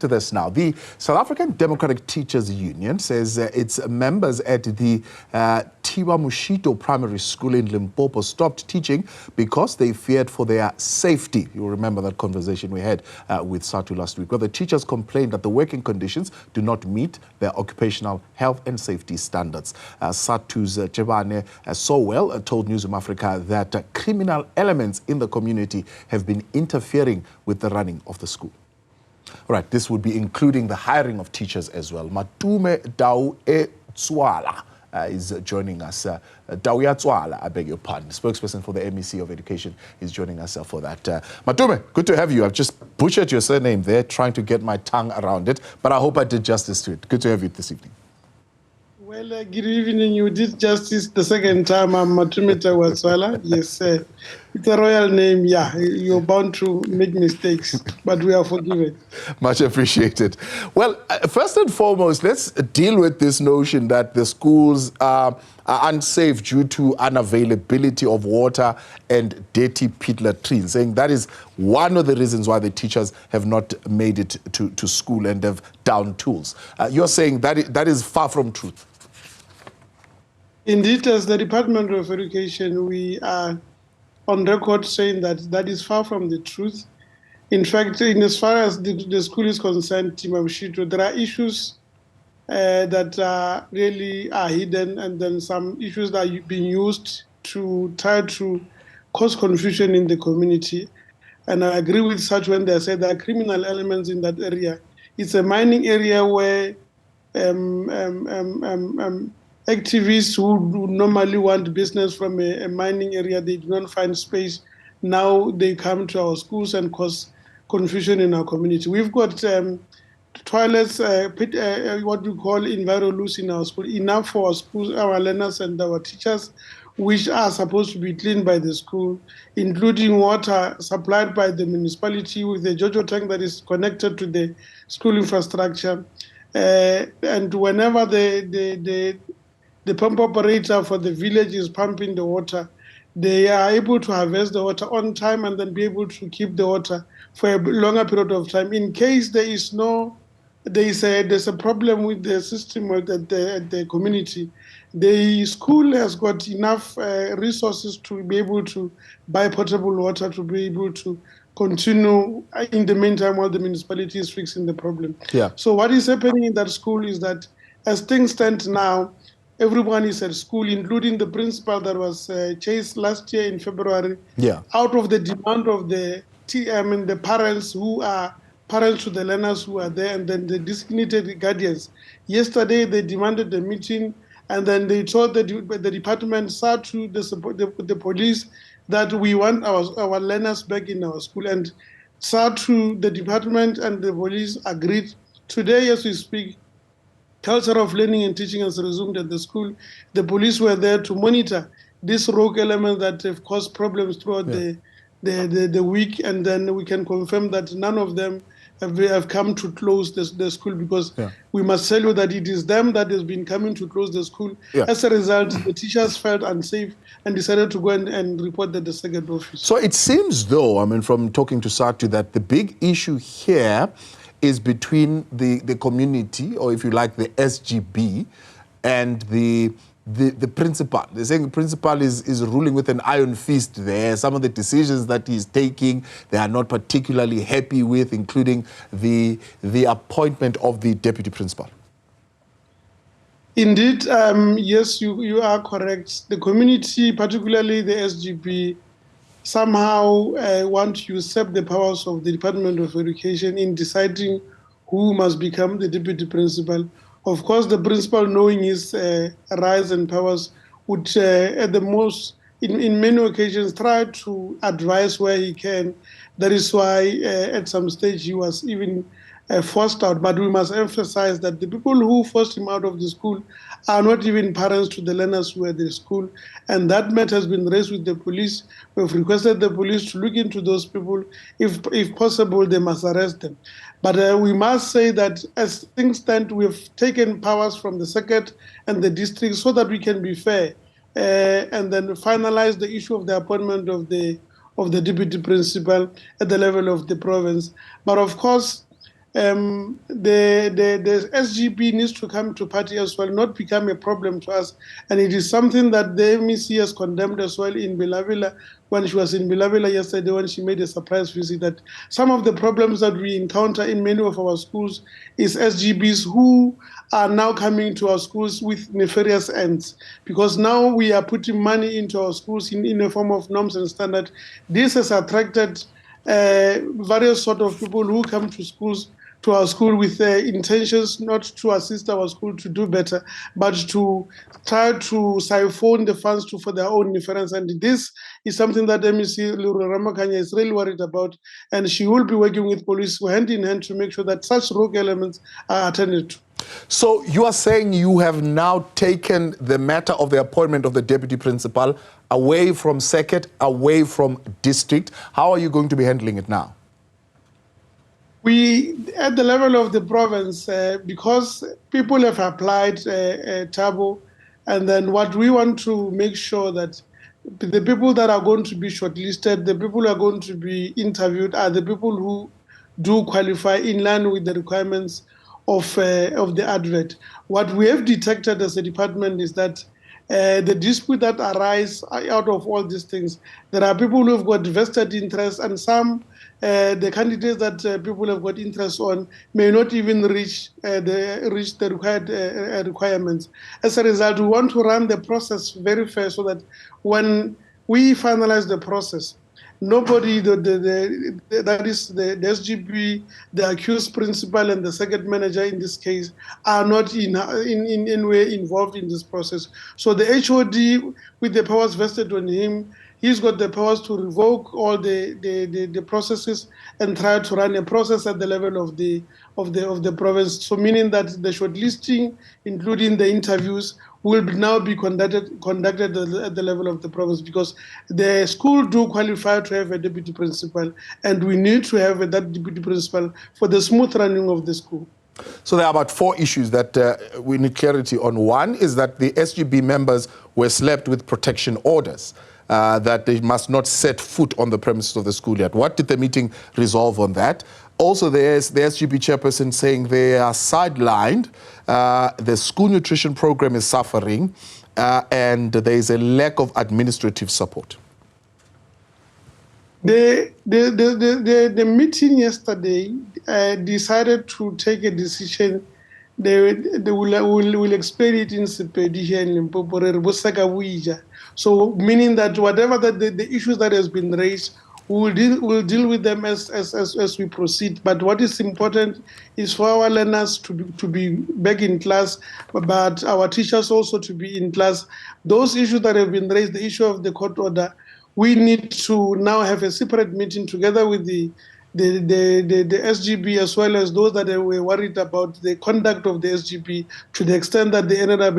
To this now. The South African Democratic Teachers Union says its members at the Tibamoshito Primary School in Limpopo stopped teaching because they feared for their safety. You'll remember that conversation we had with Sadtu last week, where the teachers complained that the working conditions do not meet their occupational health and safety standards. Sadtu's Chebane Sowell told Newzroom Afrika that criminal elements in the community have been interfering with the running of the school. All right, this would be including the hiring of teachers as well. Matome Taueatsoala is joining us. Taueatsoala, I beg your pardon. Spokesperson for the MEC of Education is joining us for that. Matome, good to have you. I've just butchered your surname there, trying to get my tongue around it, but I hope I did justice to it. Good to have you this evening. Well, good evening. You did justice the second time. I'm Matome Taueatsoala. Yes, it's a royal name. Yeah, you're bound to make mistakes, but we are forgiven. Much appreciated. Well, first and foremost, let's deal with this notion that the schools are unsafe due to unavailability of water and dirty pit latrines, saying that is one of the reasons why the teachers have not made it to school and have downed tools. You're saying that is far from truth. Indeed, as the Department of Education, we are on record saying that that is far from the truth. In fact, in as far as the school is concerned, Tibamoshito, there are issues that really are hidden, and then some issues that are being used to try to cause confusion in the community. And I agree with such when they say there are criminal elements in that area. It's a mining area where activists who normally want business from a mining area, they do not find space. Now they come to our schools and cause confusion in our community. We've got toilets, what we call enviroloos in our school, enough for our schools, our learners and our teachers, which are supposed to be cleaned by the school, including water supplied by the municipality with the JoJo tank that is connected to the school infrastructure. And whenever the pump operator for the village is pumping the water, they are able to harvest the water on time and then be able to keep the water for a longer period of time. In case there's a problem with the system at the community, the school has got enough resources to be able to buy potable water, to be able to continue in the meantime while the municipality is fixing the problem. Yeah. So what is happening in that school is that as things stand now, everyone is at school, including the principal that was chased last year in February. Yeah. Out of the demand of the parents who are parents to the learners who are there, and then the designated guardians. Yesterday, they demanded a meeting, and then they told the department, Sadtu, the police, that we want our learners back in our school. And Sadtu, the department and the police agreed. Today, as we speak, culture of learning and teaching has resumed at the school. The police were there to monitor these rogue elements that have caused problems throughout the week, and then we can confirm that none of them have come to close the school, because we must tell you that it is them that has been coming to close the school. Yeah. As a result, the teachers felt unsafe and decided to go and report at the second office. So it seems though, I mean, from talking to Sadtu, that the big issue here is between the community, or if you like, the SGB, and the principal. They're saying the principal is ruling with an iron fist there. Some of the decisions that he's taking, they are not particularly happy with, including the appointment of the deputy principal. Indeed, yes, you are correct. The community, particularly the SGB, somehow want to usurp the powers of the Department of Education in deciding who must become the deputy principal. Of course, the principal, knowing his rights and powers, would at the most, in many occasions, try to advise where he can. That is why at some stage he was even forced out. But we must emphasize that the people who forced him out of the school are not even parents to the learners who are at the school. And that matter has been raised with the police. We've requested the police to look into those people. If possible, they must arrest them. But we must say that as things stand, we've taken powers from the circuit and the district so that we can be fair and then finalize the issue of the appointment of the deputy principal at the level of the province. But of course, the SGB needs to come to party as well, not become a problem to us. And it is something that the MEC has condemned as well in Bilavila, when she was in Bilavila yesterday, when she made a surprise visit, that some of the problems that we encounter in many of our schools is SGBs who are now coming to our schools with nefarious ends. Because now we are putting money into our schools in a form of norms and standards. This has attracted various sort of people who come to our school with intentions not to assist our school to do better, but to try to siphon the funds for their own interference. And this is something that MEC Luru Ramakanya is really worried about, and she will be working with police hand in hand to make sure that such rogue elements are attended to. So you are saying you have now taken the matter of the appointment of the deputy principal away from circuit, away from district. How are you going to be handling it now? We, at the level of the province, because people have applied Tabo, and then what we want to make sure that the people that are going to be shortlisted, the people who are going to be interviewed are the people who do qualify in line with the requirements of the advert. What we have detected as a department is that the dispute that arise out of all these things, there are people who have got vested interest, and some the candidates that people have got interest on may not even reach the required requirements. As a result, we want to run the process very fair so that when we finalize the process, nobody, that is the SGB, the accused principal, and the circuit manager in this case are not in any way involved in this process. So the HOD, with the powers vested on him, he's got the powers to revoke all the processes and try to run a process at the level of the province. So meaning that the shortlisting, including the interviews, will now be conducted at the level of the province, because the school do qualify to have a deputy principal, and we need to have that deputy principal for the smooth running of the school. So there are about 4 issues that we need clarity on. One is that the SGB members were slapped with protection orders, that they must not set foot on the premises of the school yet. What did the meeting resolve on that? Also, there's the SGB chairperson saying they are sidelined, the school nutrition program is suffering, and there is a lack of administrative support. The meeting yesterday decided to take a decision. They will explain it in Sepedi here in Limpopo. So meaning that whatever the issues that has been raised, we'll deal with them as we proceed. But what is important is for our learners to be back in class, but our teachers also to be in class. Those issues that have been raised, the issue of the court order, we need to now have a separate meeting together with the SGB, as well as those that were worried about the conduct of the SGB, to the extent that they ended up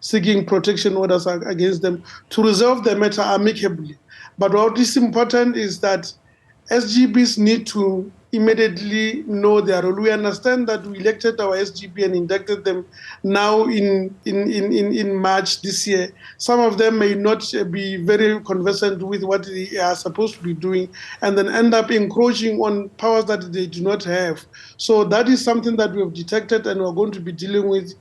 seeking protection orders against them, to resolve the matter amicably. But what is important is that SGBs need to immediately know their role. We understand that we elected our SGB and inducted them now in March this year. Some of them may not be very conversant with what they are supposed to be doing, and then end up encroaching on powers that they do not have. So that is something that we have detected, and we're going to be dealing with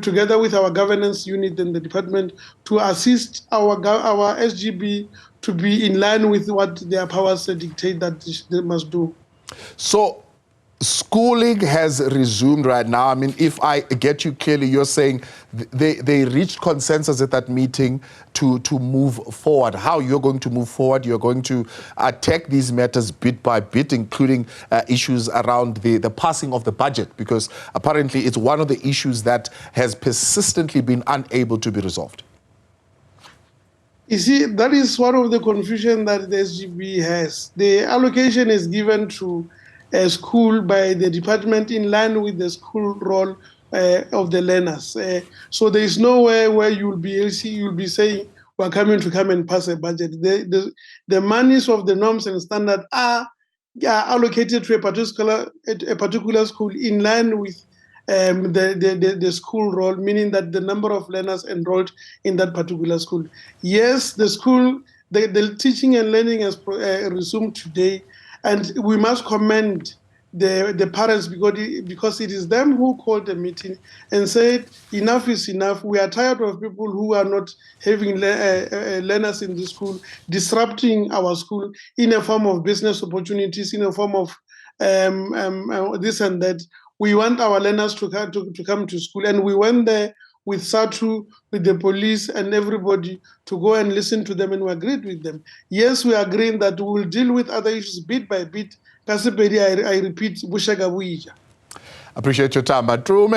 together with our governance unit and the department, to assist our SGB to be in line with what their powers dictate that they must do. So schooling has resumed right now. I mean, if I get you clearly, you're saying they reached consensus at that meeting to move forward. How you're going to move forward? You're going to attack these matters bit by bit, including issues around the passing of the budget, because apparently it's one of the issues that has persistently been unable to be resolved. You see, that is one of the confusion that the SGB has. The allocation is given to a school by the department in line with the school role of the learners. So there is nowhere where you'll be saying, we're coming to come and pass a budget. The monies of the norms and standards are allocated to a particular school in line with the school role, meaning that the number of learners enrolled in that particular school. Yes, the school, the teaching and learning has resumed today, and we must commend the parents, because it is them who called the meeting and said, enough is enough. We are tired of people who are not having learners in the school, disrupting our school in a form of business opportunities, in a form of this and that. We want our learners to come to school. And we went there with Sadtu, with the police and everybody to go and listen to them, and we agreed with them. Yes, we are agreeing that we will deal with other issues bit by bit. I repeat, Bushaka Buija. Appreciate your time, but true,